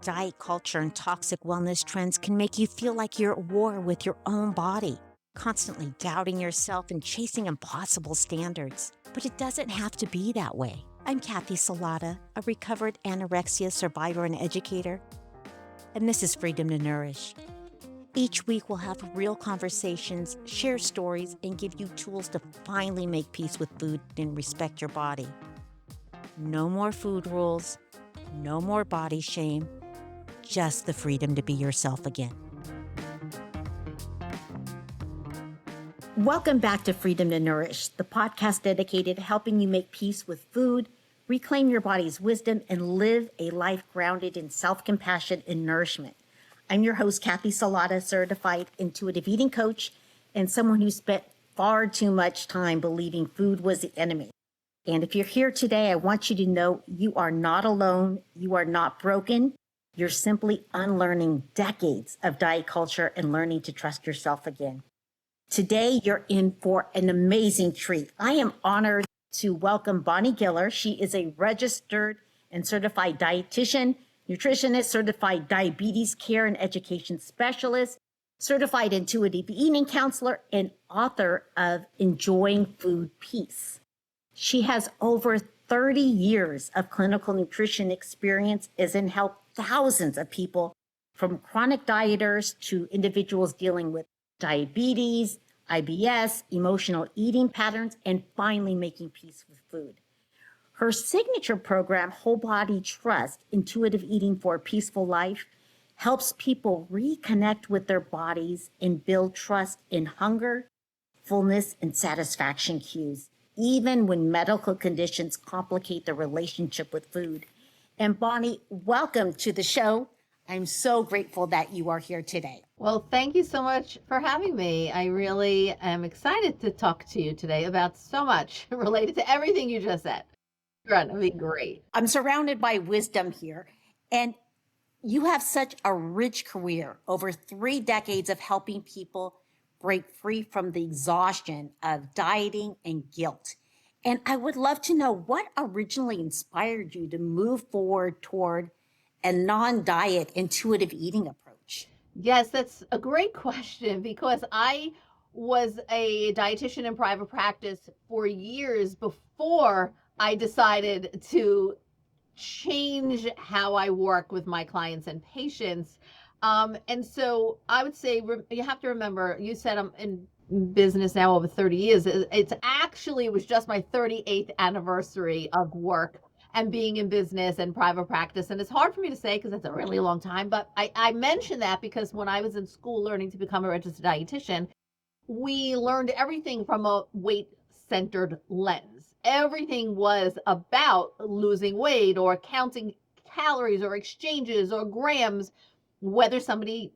Diet culture and toxic wellness trends can make you feel like you're at war with your own body, constantly doubting yourself and chasing impossible standards. But it doesn't have to be that way. I'm Kathy Salata, a recovered anorexia survivor and educator, and this is Freedom to Nourish. Each week, we'll have real conversations, share stories, and give you tools to finally make peace with food and respect your body. No more food rules, no more body shame, just the freedom to be yourself again. Welcome back to Freedom to Nourish, the podcast dedicated to helping you make peace with food, reclaim your body's wisdom, and live a life grounded in self-compassion and nourishment. I'm your host, Kathy Salata, certified intuitive eating coach, and someone who spent far too much time believing food was the enemy. And if you're here today, I want you to know you are not alone. You are not broken. You're simply unlearning decades of diet culture and learning to trust yourself again. Today, you're in for an amazing treat. I am honored to welcome Bonnie Giller. She is a registered and certified dietitian, nutritionist, certified diabetes care and education specialist, certified intuitive eating counselor, and author of Enjoying Food Peace. She has over 30 years of clinical nutrition experience and helped thousands of people, from chronic dieters to individuals dealing with diabetes, IBS, emotional eating patterns, and finally making peace with food. Her signature program, Whole Body Trust, Intuitive Eating for a Peaceful Life, helps people reconnect with their bodies and build trust in hunger, fullness, and satisfaction cues, even when medical conditions complicate the relationship with food. And Bonnie, welcome to the show. I'm so grateful that you are here today. Well, thank you so much for having me. I really am excited to talk to you today about so much related to everything you just said. It's going to be great. I'm surrounded by wisdom here, and you have such a rich career, over 3 decades of helping people break free from the exhaustion of dieting and guilt. And I would love to know what originally inspired you to move forward toward a non-diet intuitive eating approach. Yes, that's a great question because I was a dietitian in private practice for years before I decided to change how I work with my clients and patients. And so I would say you have to remember, you said I'm in business now over 30 years. It was just my 38th anniversary of work and being in business and private practice. And it's hard for me to say because it's a really long time, but I mention that because when I was in school learning to become a registered dietitian, we learned everything from a weight-centered lens. Everything was about losing weight or counting calories or exchanges or grams, whether somebody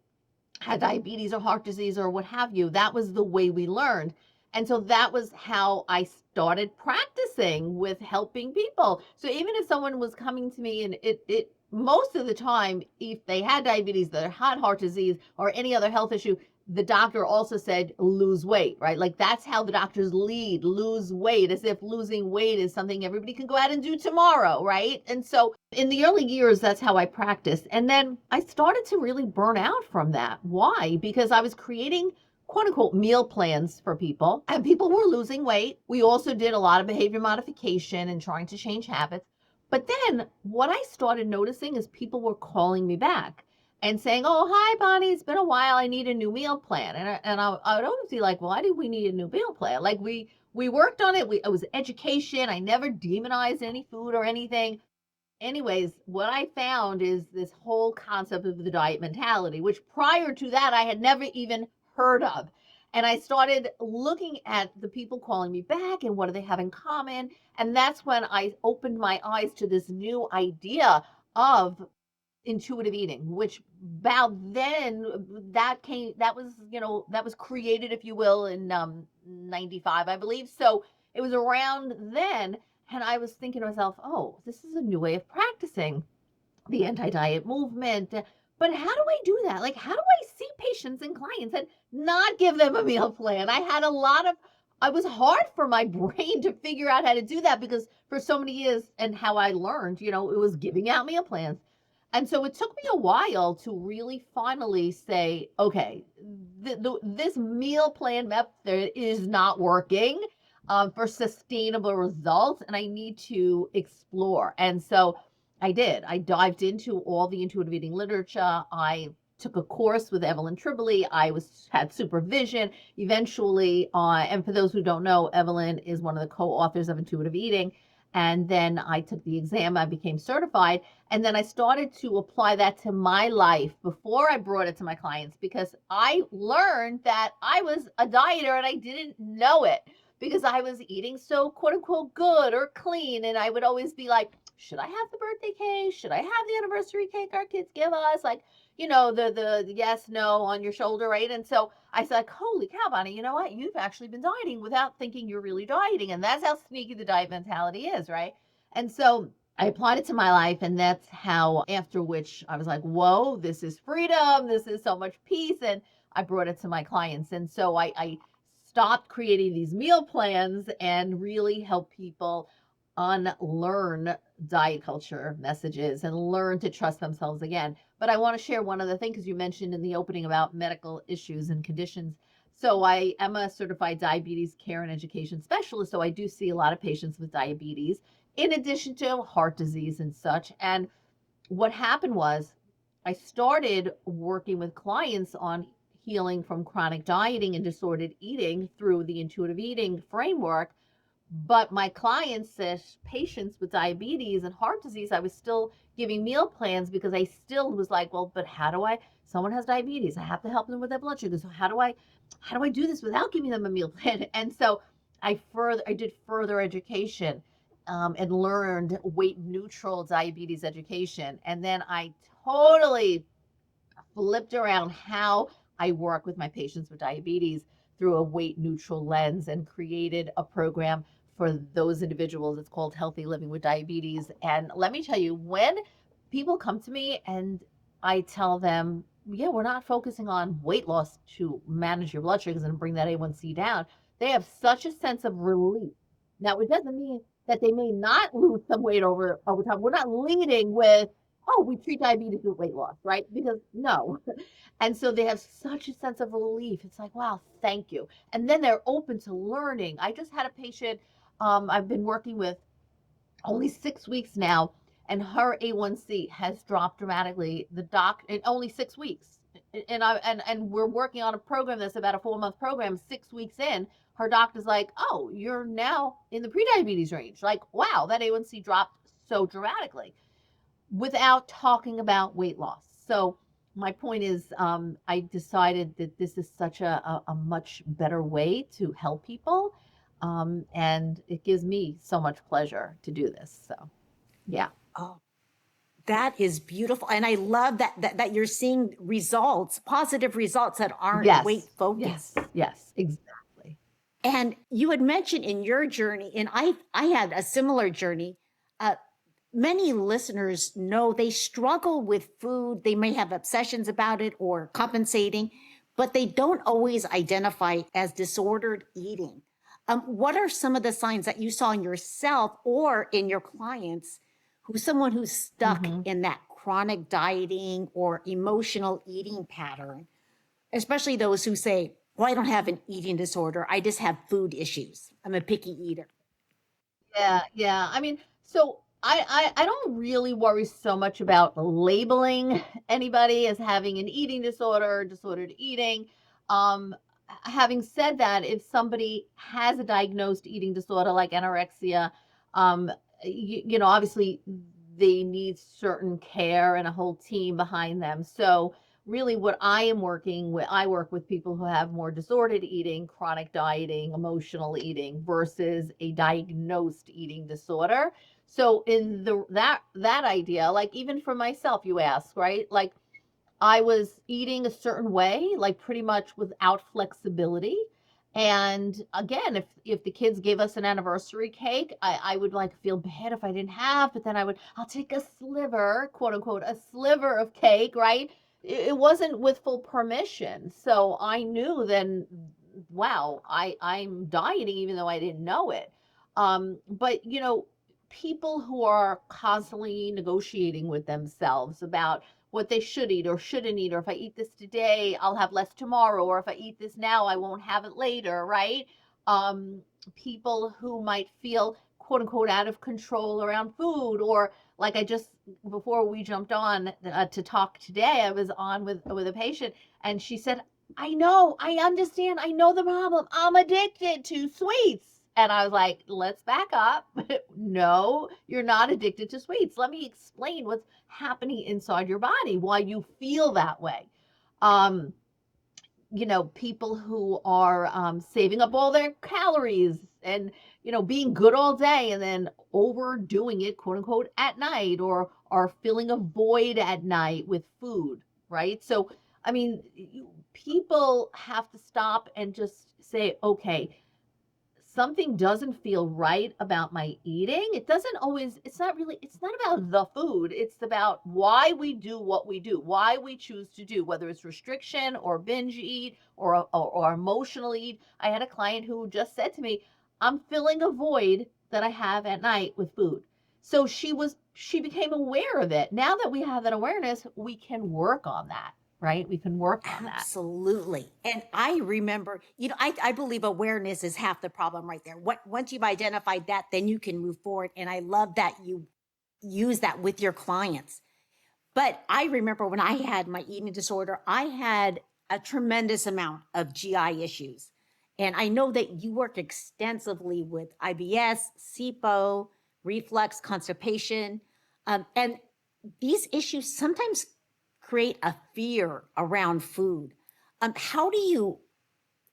had diabetes or heart disease or what have you. That was the way we learned. And so that was how I started practicing with helping people. So even if someone was coming to me and it most of the time, if they had diabetes, they had heart disease or any other health issue, the doctor also said lose weight, right? Like that's how the doctors lead, lose weight, as if losing weight is something everybody can go out and do tomorrow, right? And so in the early years, that's how I practiced. And then I started to really burn out from that. Why? Because I was creating quote unquote meal plans for people and people were losing weight. We also did a lot of behavior modification and trying to change habits. But then what I started noticing is people were calling me back and saying, "Oh, hi, Bonnie, it's been a while. I need a new meal plan." I would always be like, "Why do we need a new meal plan? Like we worked on it. It was education. I never demonized any food or anything." Anyways, what I found is this whole concept of the diet mentality, which prior to that I had never even heard of. And I started looking at the people calling me back and what do they have in common. And that's when I opened my eyes to this new idea of intuitive eating, which about then that was created, if you will, in 95, I believe. So it was around then. And I was thinking to myself, oh, this is a new way of practicing the anti-diet movement. But how do I do that? Like, how do I see patients and clients and not give them a meal plan? It was hard for my brain to figure out how to do that because for so many years and how I learned, it was giving out meal plans. And so it took me a while to really finally say, okay, this meal plan method is not working for sustainable results, and I need to explore. And so I did. I dived into all the intuitive eating literature. I took a course with Evelyn Tribole. I had supervision eventually. And for those who don't know, Evelyn is one of the co-authors of Intuitive Eating. And then I took the exam. I became certified. And then I started to apply that to my life before I brought it to my clients, because I learned that I was a dieter and I didn't know it because I was eating so quote unquote good or clean. And I would always be like, should I have the birthday cake? Should I have the anniversary cake our kids give us? Like, the yes, no on your shoulder, right? And so I said, like, holy cow, Bonnie, you know what? You've actually been dieting without thinking you're really dieting. And that's how sneaky the diet mentality is, right? And so I applied it to my life, and that's how, after which I was like, whoa, this is freedom. This is so much peace. And I brought it to my clients. And so I stopped creating these meal plans and really help people unlearn diet culture messages and learn to trust themselves again. But I want to share one other thing, because you mentioned in the opening about medical issues and conditions. So I am a certified diabetes care and education specialist. So I do see a lot of patients with diabetes in addition to heart disease and such. And what happened was I started working with clients on healing from chronic dieting and disordered eating through the intuitive eating framework. But my clients, patients with diabetes and heart disease, I was still giving meal plans because I still was like, well, but how do I, someone has diabetes, I have to help them with their blood sugar. So how do I do this without giving them a meal plan? And so I did further education and learned weight neutral diabetes education. And then I totally flipped around how I work with my patients with diabetes through a weight neutral lens and created a program for those individuals. It's called Healthy Living with Diabetes. And let me tell you, when people come to me and I tell them, yeah, we're not focusing on weight loss to manage your blood sugars and bring that A1C down, they have such a sense of relief. Now, it doesn't mean that they may not lose some weight over time. We're not leading with, oh, we treat diabetes with weight loss, right? Because no. And so they have such a sense of relief. It's like, wow, thank you. And then they're open to learning. I just had a patient I've been working with only 6 weeks now, and her A1C has dropped dramatically. The doc in only 6 weeks. And we're working on a program that's about a 4-month program. 6 weeks in, her doctor's like, oh, you're now in the prediabetes range. Like, wow, that A1C dropped so dramatically without talking about weight loss. So my point is, I decided that this is such a much better way to help people. And it gives me so much pleasure to do this. So, yeah. Oh, that is beautiful. And I love that you're seeing results, positive results that aren't weight Yes. focused. Yes. Yes. Exactly. And you had mentioned in your journey, and I had a similar journey. Uh, Many listeners know they struggle with food. They may have obsessions about it or compensating, but they don't always identify as disordered eating. What are some of the signs that you saw in yourself or in your clients, someone who's stuck Mm-hmm. in that chronic dieting or emotional eating pattern, especially those who say, well, I don't have an eating disorder. I just have food issues. I'm a picky eater. Yeah, yeah. I mean, so I don't really worry so much about labeling anybody as having an eating disorder or disordered eating. Um, Having said that, if somebody has a diagnosed eating disorder like anorexia, um, obviously they need certain care and a whole team behind them. So really what I work with people who have more disordered eating, chronic dieting, emotional eating versus a diagnosed eating disorder. So in that idea, like even for myself, you ask, right? Like I was eating a certain way, like pretty much without flexibility. And again, if the kids gave us an anniversary cake, I would like feel bad if I didn't have, but then I'll take a sliver, quote unquote, a sliver of cake, right? It wasn't with full permission. So I knew then, wow, I'm dieting even though I didn't know it. But people who are constantly negotiating with themselves about what they should eat or shouldn't eat, or if I eat this today, I'll have less tomorrow, or if I eat this now, I won't have it later, right? Um, People who might feel quote unquote out of control around food, or like I just before we jumped on to talk today, I was on with a patient, and she said, I know, I understand, I know the problem. I'm addicted to sweets. And I was like, let's back up. No, you're not addicted to sweets. Let me explain what's happening inside your body, why you feel that way. Um, People who are saving up all their calories and, being good all day and then overdoing it, quote unquote, at night, or are filling a void at night with food, right? So, I mean, people have to stop and just say, okay, something doesn't feel right about my eating. It doesn't always, it's not about the food. It's about why we do what we do, why we choose to do, whether it's restriction or binge eat or emotional eat. I had a client who just said to me, I'm filling a void that I have at night with food. So she became aware of it. Now that we have that awareness, we can work on that, right? We can work on that. Absolutely. And I remember, I believe awareness is half the problem right there. Once you've identified that, then you can move forward. And I love that you use that with your clients. But I remember when I had my eating disorder, I had a tremendous amount of GI issues. And I know that you work extensively with IBS, SIBO, reflux, constipation. And these issues sometimes create a fear around food. How do you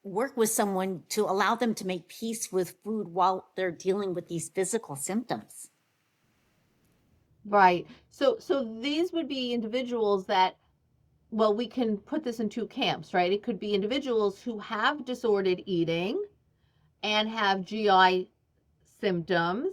work with someone to allow them to make peace with food while they're dealing with these physical symptoms? Right. So these would be individuals that, well, we can put this in two camps, right? It could be individuals who have disordered eating and have GI symptoms.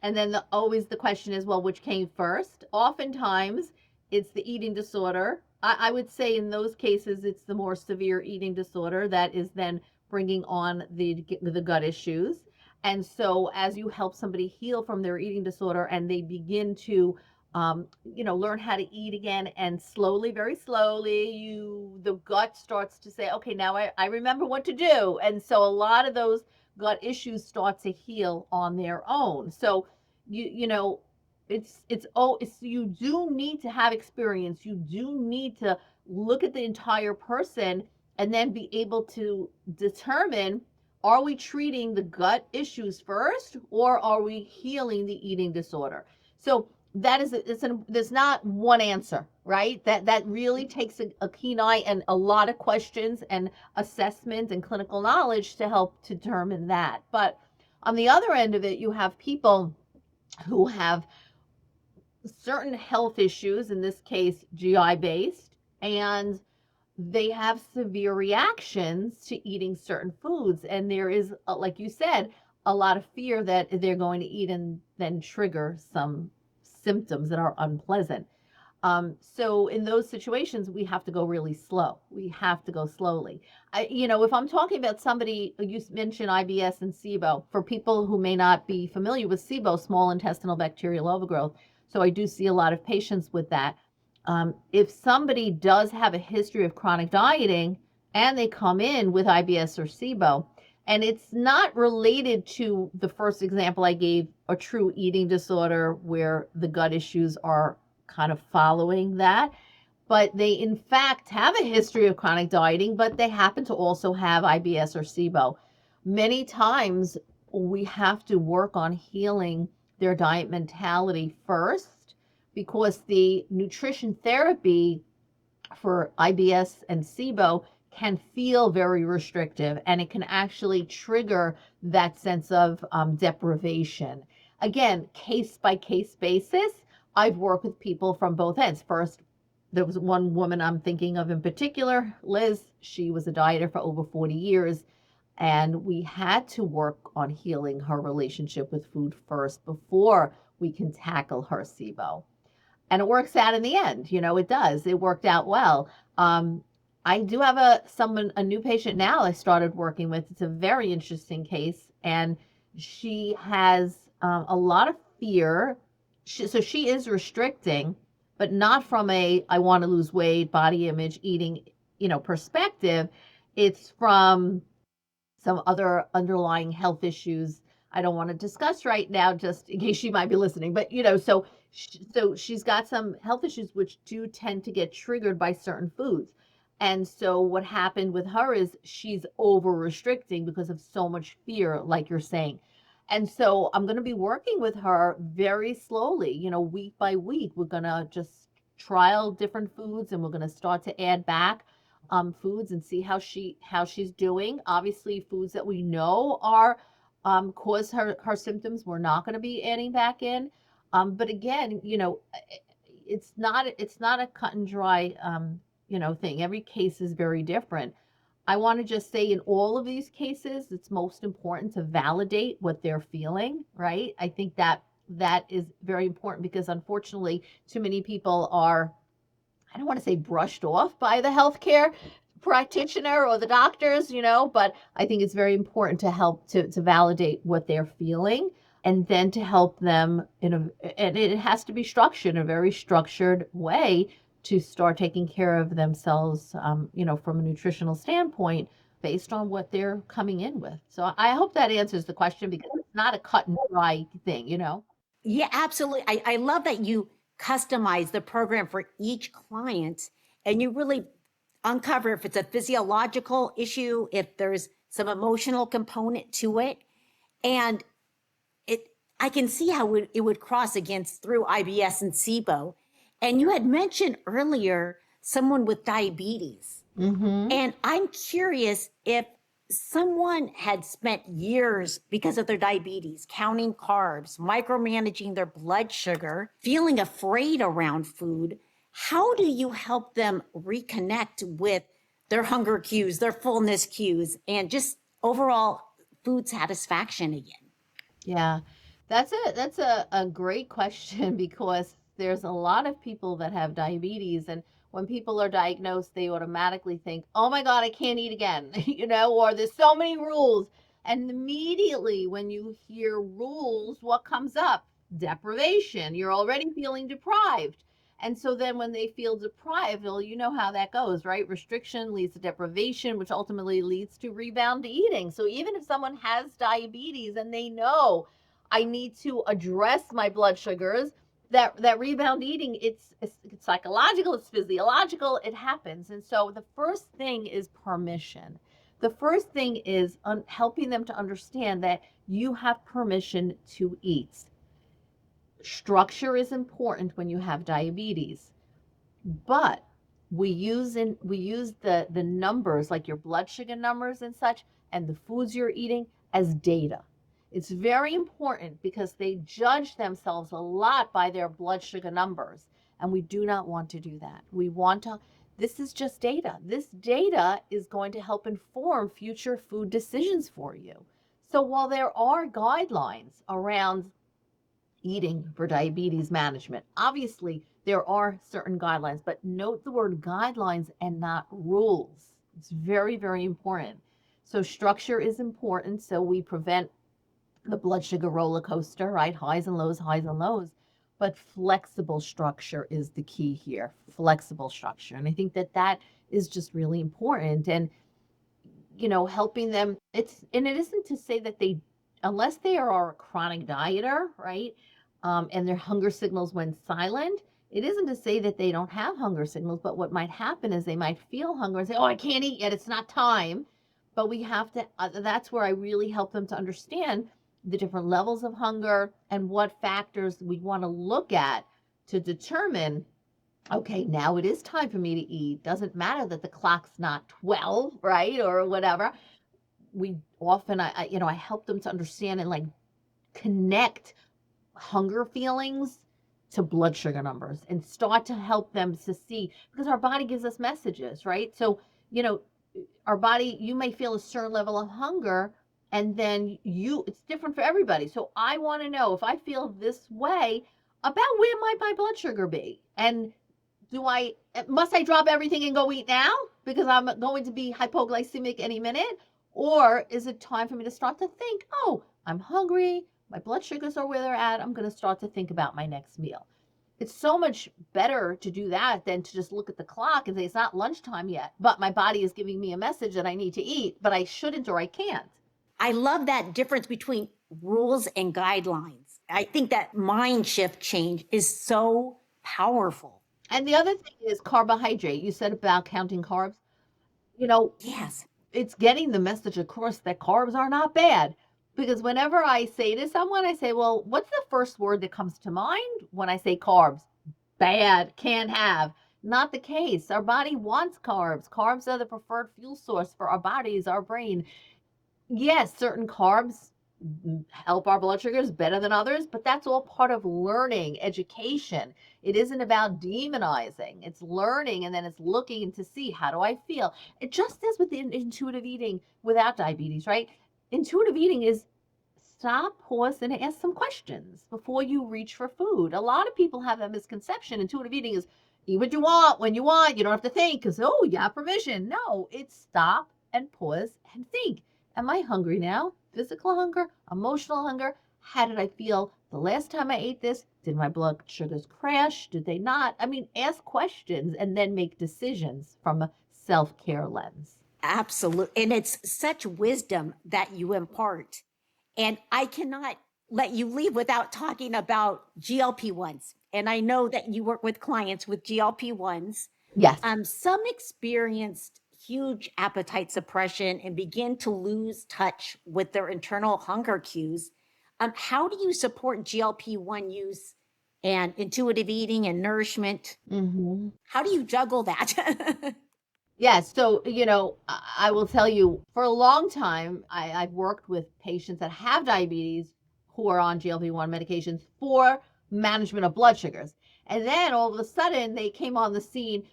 And then always the question is, well, which came first? Oftentimes it's the eating disorder. I would say in those cases, it's the more severe eating disorder that is then bringing on the gut issues. And so as you help somebody heal from their eating disorder and they begin to learn how to eat again, and slowly, very slowly, the gut starts to say, okay, now I remember what to do. And so a lot of those gut issues start to heal on their own. So it's you do need to have experience. You do need to look at the entire person and then be able to determine, are we treating the gut issues first, or are we healing the eating disorder? So that is there's not one answer, right? That really takes a keen eye and a lot of questions and assessment and clinical knowledge to help determine that. But on the other end of it, you have people who have certain health issues, in this case GI based, and they have severe reactions to eating certain foods. And there is, like you said, a lot of fear that they're going to eat and then trigger some symptoms that are unpleasant. So in those situations, we have to go really slow. We have to go slowly. If I'm talking about somebody, you mentioned IBS and SIBO, for people who may not be familiar with SIBO, small intestinal bacterial overgrowth. So I do see a lot of patients with that. If somebody does have a history of chronic dieting and they come in with IBS or SIBO, and it's not related to the first example I gave, a true eating disorder where the gut issues are kind of following that, but they in fact have a history of chronic dieting, but they happen to also have IBS or SIBO. Many times we have to work on healing their diet mentality first, because the nutrition therapy for IBS and SIBO can feel very restrictive, and it can actually trigger that sense of deprivation. Again, case by case basis. I've worked with people from both ends. First, there was one woman I'm thinking of in particular, Liz. She was a dieter for over 40 years, and we had to work on healing her relationship with food first before we can tackle her SIBO. And it works out in the end. It does. It worked out well. I do have a new patient now I started working with. It's a very interesting case, and she has a lot of fear. So she is restricting, but not from a I want to lose weight, body image, eating, perspective. It's from some other underlying health issues I don't want to discuss right now, just in case she might be listening. But so she's got some health issues which do tend to get triggered by certain foods. And so what happened with her is she's over restricting because of so much fear, like you're saying. And so I'm going to be working with her very slowly, week by week. We're going to just trial different foods, and we're going to start to add back foods and see how she's doing. Obviously, foods that we know are cause her symptoms, we're not going to be adding back in. But again, it's not a cut and dry thing. Every case is very different. I want to just say in all of these cases, it's most important to validate what they're feeling, right? I think that is very important because unfortunately, too many people are, I don't want to say brushed off by the healthcare practitioner or the doctors, but I think it's very important to help to validate what they're feeling and then to help them and it has to be structured in a very structured way to start taking care of themselves, from a nutritional standpoint based on what they're coming in with. So I hope that answers the question because it's not a cut and dry thing. Yeah, absolutely. I love that you customize the program for each client and you really uncover if it's a physiological issue, if there's some emotional component to it. And it, I can see how it would cross against through IBS and SIBO. And you had mentioned earlier someone with diabetes. Mm-hmm. And I'm curious if someone had spent years because of their diabetes, counting carbs, micromanaging their blood sugar, feeling afraid around food, how do you help them reconnect with their hunger cues, their fullness cues, and just overall food satisfaction again? Yeah, that's a great question because there's a lot of people that have diabetes, and when people are diagnosed, they automatically think, "Oh my God, I can't eat again," or there's so many rules. And immediately when you hear rules, what comes up? Deprivation. You're already feeling deprived. And so then when they feel deprived, well, you know how that goes, right? Restriction leads to deprivation, which ultimately leads to rebound eating. So even if someone has diabetes and they know I need to address my blood sugars, that rebound eating, it's psychological, it's physiological, it happens. And so the first thing is permission. The first thing is helping them to understand that you have permission to eat. Structure is important when you have diabetes, but we use the numbers like your blood sugar numbers and such and the foods you're eating as data. It's very important because they judge themselves a lot by their blood sugar numbers, and we do not want to do that. We want to This is just data. This data is going to help inform future food decisions for you. So while there are guidelines around eating for diabetes management. Obviously, there are certain guidelines, but note the word guidelines and not rules. It's very, very important. So, structure is important so we prevent the blood sugar roller coaster, right? Highs and lows, highs and lows. But flexible structure is the key here. Flexible structure. And I think that is just really important. And helping them, and it isn't to say that they, unless they are a chronic dieter, right? And their hunger signals went silent, it isn't to say that they don't have hunger signals, but what might happen is they might feel hunger and say, oh, I can't eat yet, it's not time. But we have to, that's where I really help them to understand the different levels of hunger and what factors we want to look at to determine, okay, now it is time for me to eat. Doesn't matter that the clock's not 12, right? Or whatever. We often, I help them to understand and like connect hunger feelings to blood sugar numbers and start to help them to see, because our body gives us messages, right? So, our body, you may feel a certain level of hunger and then it's different for everybody. So I want to know if I feel this way, about where might my blood sugar be? And must I drop everything and go eat now because I'm going to be hypoglycemic any minute? Or is it time for me to start to think, oh, I'm hungry, my blood sugars are where they're at, I'm going to start to think about my next meal. It's so much better to do that than to just look at the clock and say, it's not lunchtime yet, but my body is giving me a message that I need to eat, but I shouldn't or I can't. I love that difference between rules and guidelines. I think that mind shift change is so powerful. And the other thing is carbohydrate. You said about counting carbs. You know, Yes. it's getting the message across that carbs are not bad. Because whenever I say to someone, I say, well, what's the first word that comes to mind when I say carbs? Bad, can't have. Not the case. Our body wants carbs. Carbs are the preferred fuel source for our bodies, our brain. Yes, certain carbs help our blood sugars better than others, but that's all part of learning, education. It isn't about demonizing. It's learning and then it's looking to see, how do I feel? It just as with intuitive eating without diabetes, right? Intuitive eating is stop, pause, and ask some questions before you reach for food. A lot of people have that misconception. Intuitive eating is eat what you want, when you want. You don't have to think because, oh, you have permission. No, it's stop and pause and think. Am I hungry now? Physical hunger, emotional hunger. How did I feel the last time I ate this? Did my blood sugars crash? Did they not? I mean, ask questions and then make decisions from a self-care lens. Absolutely. And it's such wisdom that you impart. And I cannot let you leave without talking about GLP-1s. And I know that you work with clients with GLP-1s. Yes. Some experienced huge appetite suppression and begin to lose touch with their internal hunger cues. How do you support GLP-1 use and intuitive eating and nourishment? Mm-hmm. How do you juggle that? Yes. So, I will tell you for a long time, I've worked with patients that have diabetes who are on GLP-1 medications for management of blood sugars. And then all of a sudden they came on the scene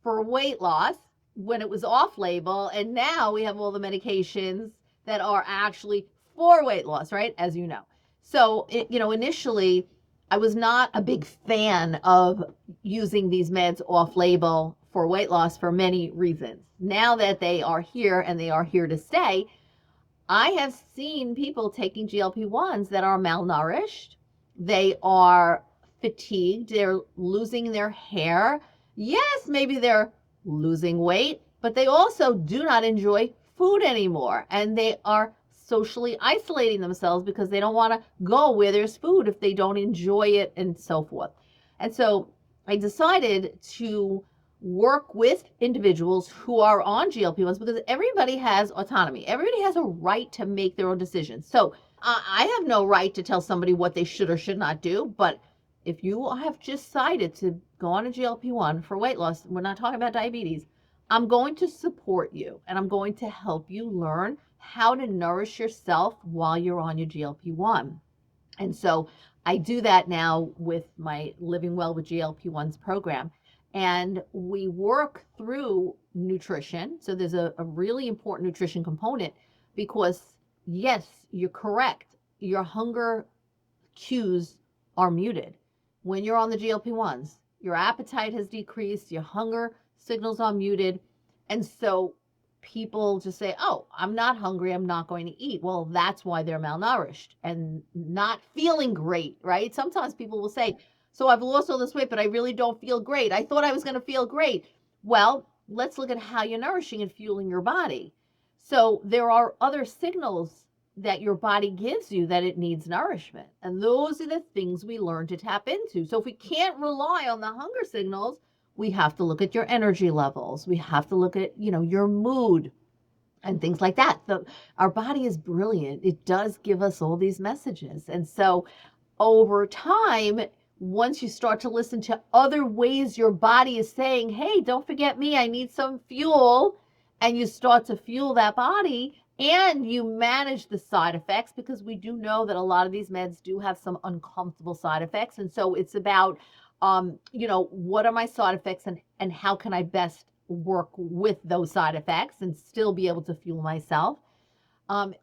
for weight loss when it was off label. And now we have all the medications that are actually for weight loss, right? As you know. So, initially I was not a big fan of using these meds off label for weight loss for many reasons. Now that they are here and they are here to stay, I have seen people taking GLP-1s that are malnourished. They are fatigued. They're losing their hair. Yes, maybe they're losing weight, but they also do not enjoy food anymore. And they are socially isolating themselves because they don't want to go where there's food if they don't enjoy it and so forth. And so I decided to work with individuals who are on GLP-1s because everybody has autonomy. Everybody has a right to make their own decisions. So I have no right to tell somebody what they should or should not do. But if you have decided to go on a GLP-1 for weight loss, we're not talking about diabetes, I'm going to support you and I'm going to help you learn how to nourish yourself while you're on your GLP-1. And so I do that now with my Living Well with GLP-1s program. And we work through nutrition. So there's a really important nutrition component because, yes, you're correct. Your hunger cues are muted. When you're on the GLP-1s, your appetite has decreased, your hunger signals are muted. And so people just say, oh, I'm not hungry, I'm not going to eat. Well, that's why they're malnourished and not feeling great, right? Sometimes people will say, so I've lost all this weight, but I really don't feel great. I thought I was going to feel great. Well, let's look at how you're nourishing and fueling your body. So there are other signals that your body gives you that it needs nourishment. And those are the things we learn to tap into. So if we can't rely on the hunger signals, we have to look at your energy levels. We have to look at, your mood and things like that. Our body is brilliant. It does give us all these messages. And so over time, once you start to listen to other ways your body is saying, hey, don't forget me, I need some fuel, and you start to fuel that body and you manage the side effects, because we do know that a lot of these meds do have some uncomfortable side effects. And so it's about, what are my side effects and how can I best work with those side effects and still be able to fuel myself.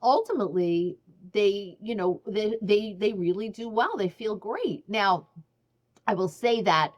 Ultimately, they really do well. They feel great. Now, I will say that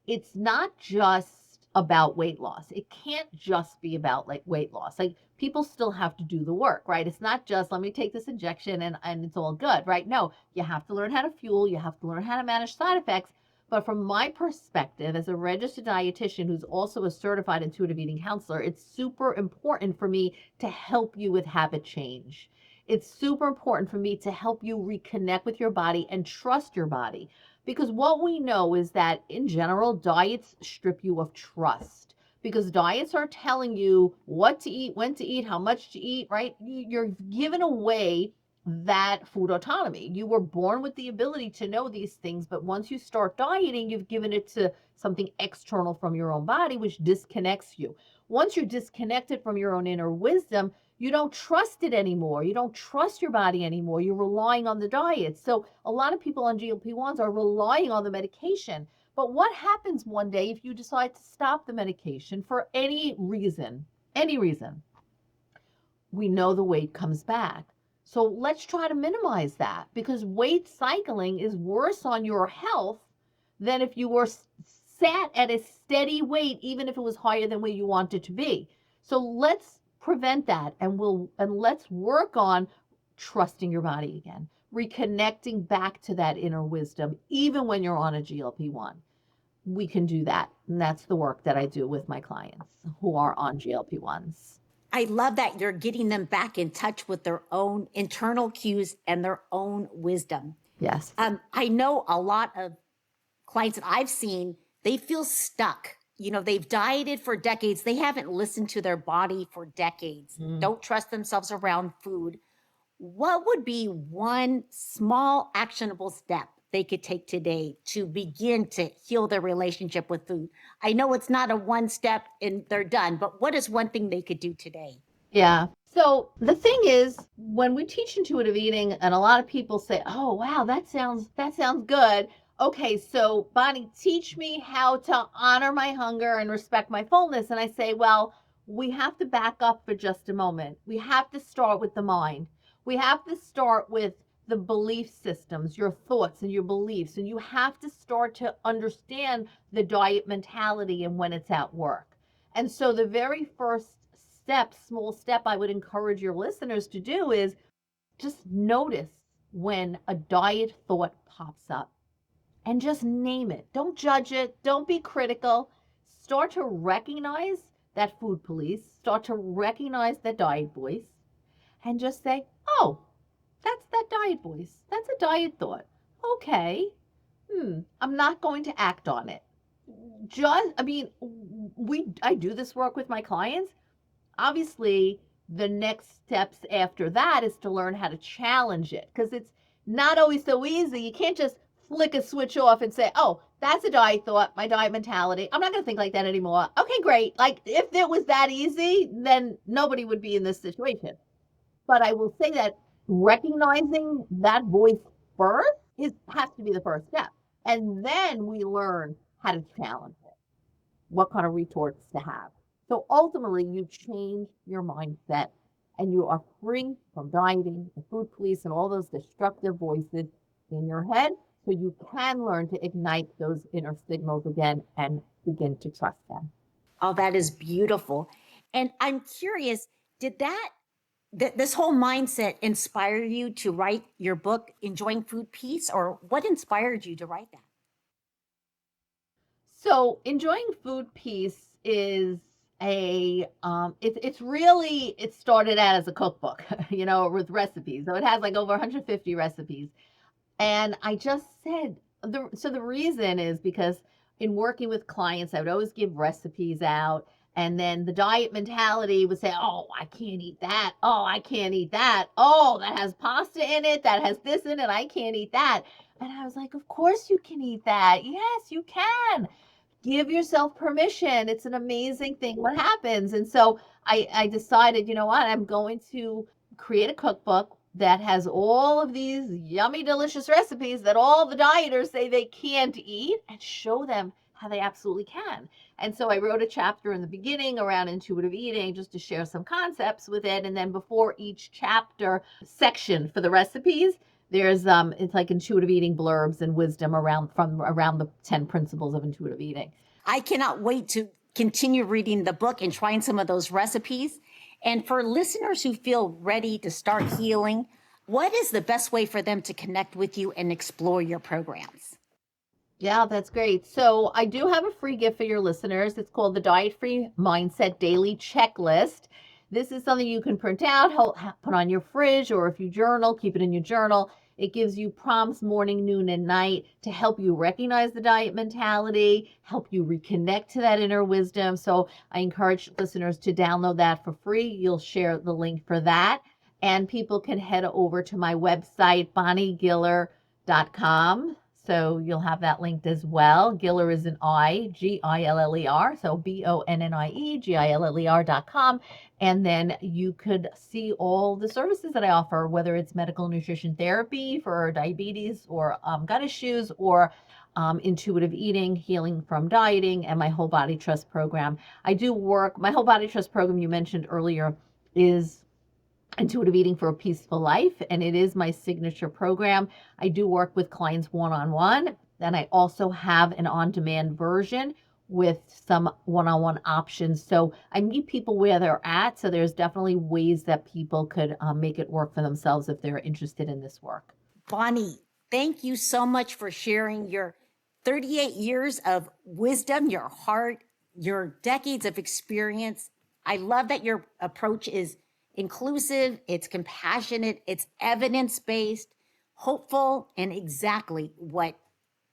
it's not just about weight loss. It can't just be about like weight loss. Like people still have to do the work, right? It's not just let me take this injection and it's all good, right? No, you have to learn how to fuel, you have to learn how to manage side effects. But from my perspective, as a registered dietitian who's also a certified intuitive eating counselor, it's super important for me to help you with habit change. It's super important for me to help you reconnect with your body and trust your body. Because what we know is that in general, diets strip you of trust. Because diets are telling you what to eat, when to eat, how much to eat, right? You're giving away that food autonomy. You were born with the ability to know these things, but once you start dieting, you've given it to something external from your own body, which disconnects you. Once you're disconnected from your own inner wisdom, you don't trust it anymore. You don't trust your body anymore. You're relying on the diet. So a lot of people on GLP-1s are relying on the medication. But what happens one day if you decide to stop the medication for any reason? Any reason. We know the weight comes back. So let's try to minimize that, because weight cycling is worse on your health than if you were sat at a steady weight, even if it was higher than where you want it to be. So let's prevent that, and let's work on trusting your body again, reconnecting back to that inner wisdom, even when you're on a GLP-1. We can do that. And that's the work that I do with my clients who are on GLP-1s. I love that you're getting them back in touch with their own internal cues and their own wisdom. Yes. I know a lot of clients that I've seen, they feel stuck. You know, they've dieted for decades. They haven't listened to their body for decades. Don't trust themselves around food. What would be one small actionable step they could take today to begin to heal their relationship with food? I know it's not a one step and they're done, but what is one thing they could do today? Yeah. So the thing is, when we teach intuitive eating, and a lot of people say, "Oh, wow, that sounds good." Okay, so Bonnie, teach me how to honor my hunger and respect my fullness. And I say, well, we have to back up for just a moment. We have to start with the mind. We have to start with the belief systems, your thoughts and your beliefs, and you have to start to understand the diet mentality and when it's at work. And so the very first step, small step I would encourage your listeners to do is just notice when a diet thought pops up and just name it. Don't judge it. Don't be critical. Start to recognize that food police. Start to recognize that diet voice and just say, oh, that's that diet voice. That's a diet thought. Okay. I'm not going to act on it. I do this work with my clients. Obviously, the next steps after that is to learn how to challenge it, because it's not always so easy. You can't just flick a switch off and say, oh, that's a diet thought, my diet mentality. I'm not going to think like that anymore. Okay, great. Like if it was that easy, then nobody would be in this situation. But I will say that recognizing that voice first has to be the first step. And then we learn how to challenge it, what kind of retorts to have. So ultimately, you change your mindset and you are free from dieting, the food police, and all those destructive voices in your head. So you can learn to ignite those inner signals again and begin to trust them. Oh, that is beautiful. And I'm curious, did this whole mindset inspire you to write your book, Enjoying Food Peace, or what inspired you to write that? So enjoying food peace is it's really, it started out as a cookbook, with recipes. So it has like over 150 recipes. And I just said, the reason is because in working with clients, I would always give recipes out. And then the diet mentality would say, oh, I can't eat that. Oh, I can't eat that. Oh, that has pasta in it. That has this in it. I can't eat that. And I was like, of course you can eat that. Yes, you can. Give yourself permission. It's an amazing thing what happens. And so I decided, you know what, I'm going to create a cookbook that has all of these yummy, delicious recipes that all the dieters say they can't eat, and show them how they absolutely can. And so I wrote a chapter in the beginning around intuitive eating just to share some concepts with it. And then before each chapter section for the recipes, there's it's like intuitive eating blurbs and wisdom around the 10 principles of intuitive eating. I cannot wait to continue reading the book and trying some of those recipes. And for listeners who feel ready to start healing, what is the best way for them to connect with you and explore your programs? Yeah, that's great. So I do have a free gift for your listeners. It's called the Diet Free Mindset Daily Checklist. This is something you can print out, put on your fridge, or if you journal, keep it in your journal. It gives you prompts morning, noon, and night to help you recognize the diet mentality, help you reconnect to that inner wisdom. So I encourage listeners to download that for free. You'll share the link for that. And people can head over to my website, bonniegiller.com. So you'll have that linked as well. Giller is an Giller. So BONNIEGILLER.com. And then you could see all the services that I offer, whether it's medical nutrition therapy for diabetes or gut issues, or intuitive eating, healing from dieting, and my Whole Body Trust program. I do work, my Whole Body Trust program you mentioned earlier is Intuitive Eating for a Peaceful Life, and it is my signature program. I do work with clients one-on-one, and I also have an on-demand version with some one-on-one options. So I meet people where they're at, so there's definitely ways that people could make it work for themselves if they're interested in this work. Bonnie, thank you so much for sharing your 38 years of wisdom, your heart, your decades of experience. I love that your approach is inclusive, it's compassionate, it's evidence-based, hopeful, and exactly what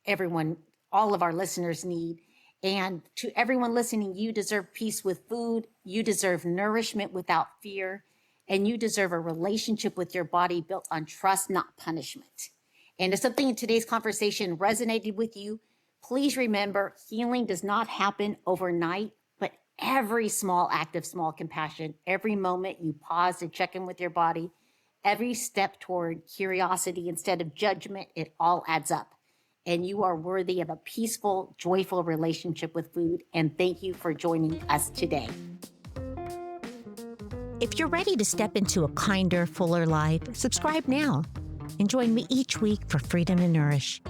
everyone, all of our listeners need. And to everyone listening, you deserve peace with food, you deserve nourishment without fear, and you deserve a relationship with your body built on trust, not punishment. And if something in today's conversation resonated with you, please remember healing does not happen overnight, but every small act of small compassion, every moment you pause to check in with your body, every step toward curiosity instead of judgment, it all adds up. And you are worthy of a peaceful, joyful relationship with food. And thank you for joining us today. If you're ready to step into a kinder, fuller life, subscribe now and join me each week for Freedom to Nourish.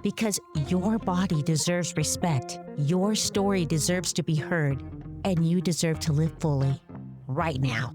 Because your body deserves respect, your story deserves to be heard, and you deserve to live fully right now.